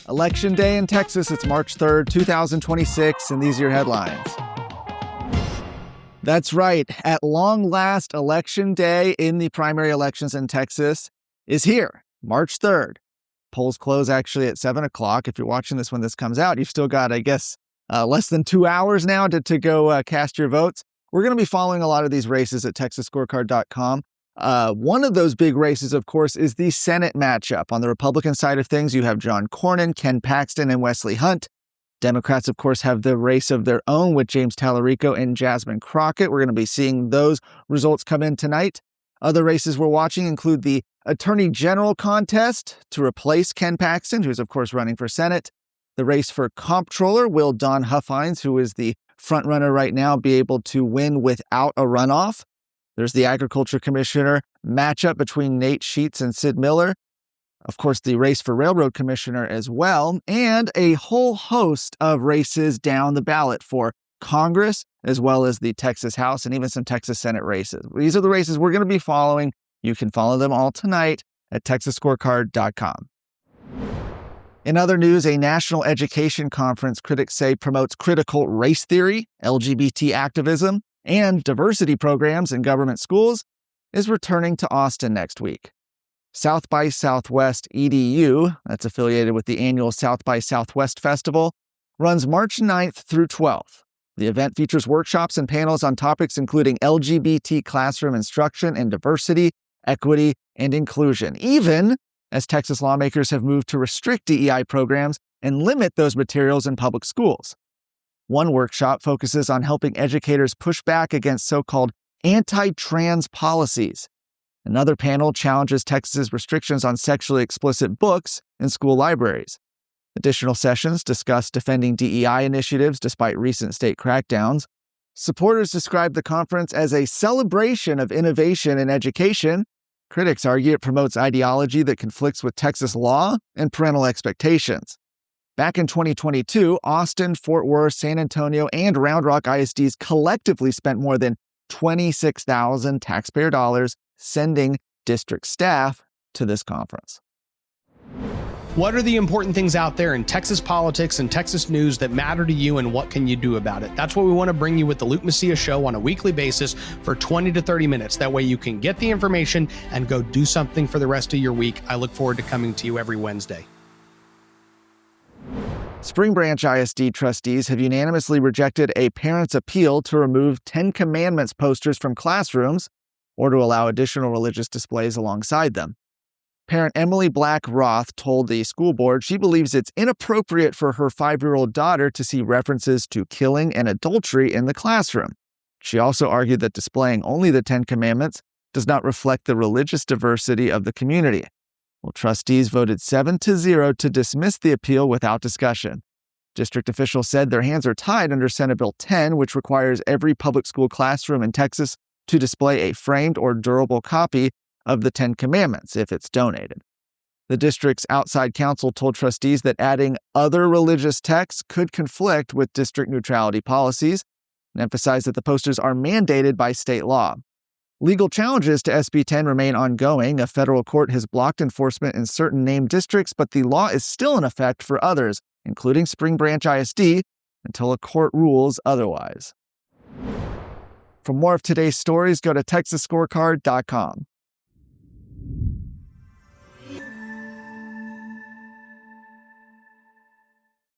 Election Day in Texas. It's March 3rd, 2026, and these are your headlines. That's right. At long last, Election Day in the primary elections in Texas is here, March 3rd. Polls close actually at 7 o'clock. If you're watching this when this comes out, you've still got, I guess, less than 2 hours now to go cast your votes. We're going to be following a lot of these races at TexasScorecard.com. One of those big races, of course, is the Senate matchup. On the Republican side of things, you have John Cornyn, Ken Paxton, and Wesley Hunt. Democrats, of course, have the race of their own with James Tallarico and Jasmine Crockett. We're going to be seeing those results come in tonight. Other races we're watching include the Attorney General contest to replace Ken Paxton, who's, of course, running for Senate. The race for Comptroller. Will Don Huffines, who is the frontrunner right now, be able to win without a runoff? There's the Agriculture Commissioner matchup between Nate Sheets and Sid Miller. Of course, the race for Railroad Commissioner as well, and a whole host of races down the ballot for Congress, as well as the Texas House and even some Texas Senate races. These are the races we're going to be following. You can follow them all tonight at TexasScorecard.com. In other news, a national education conference critics say promotes critical race theory, LGBT activism, and diversity programs in government schools is returning to Austin next week. South by Southwest EDU, that's affiliated with the annual South by Southwest Festival, runs March 9th through 12th. The event features workshops and panels on topics including LGBT classroom instruction and diversity, equity, and inclusion, even as Texas lawmakers have moved to restrict DEI programs and limit those materials in public schools. One workshop focuses on helping educators push back against so-called anti-trans policies. Another panel challenges Texas's restrictions on sexually explicit books in school libraries. Additional sessions discuss defending DEI initiatives despite recent state crackdowns. Supporters describe the conference as a celebration of innovation in education. Critics argue it promotes ideology that conflicts with Texas law and parental expectations. Back in 2022, Austin, Fort Worth, San Antonio, and Round Rock ISDs collectively spent more than $26,000 taxpayer dollars sending district staff to this conference. What are the important things out there in Texas politics and Texas news that matter to you, and what can you do about it? That's what we want to bring you with the Luke Macias Show on a weekly basis for 20 to 30 minutes. That way you can get the information and go do something for the rest of your week. I look forward to coming to you every Wednesday. Spring Branch ISD trustees have unanimously rejected a parent's appeal to remove 10 Commandments posters from classrooms or to allow additional religious displays alongside them. Parent Emily Black Roth told the school board she believes it's inappropriate for her 5-year-old daughter to see references to killing and adultery in the classroom. She also argued that displaying only the 10 Commandments does not reflect the religious diversity of the community. Well, trustees voted 7-0 to dismiss the appeal without discussion. District officials said their hands are tied under Senate Bill 10, which requires every public school classroom in Texas to display a framed or durable copy of the 10 Commandments if it's donated. The district's outside counsel told trustees that adding other religious texts could conflict with district neutrality policies and emphasized that the posters are mandated by state law. Legal challenges to SB 10 remain ongoing. A federal court has blocked enforcement in certain named districts, but the law is still in effect for others, including Spring Branch ISD, until a court rules otherwise. For more of today's stories, go to TexasScorecard.com.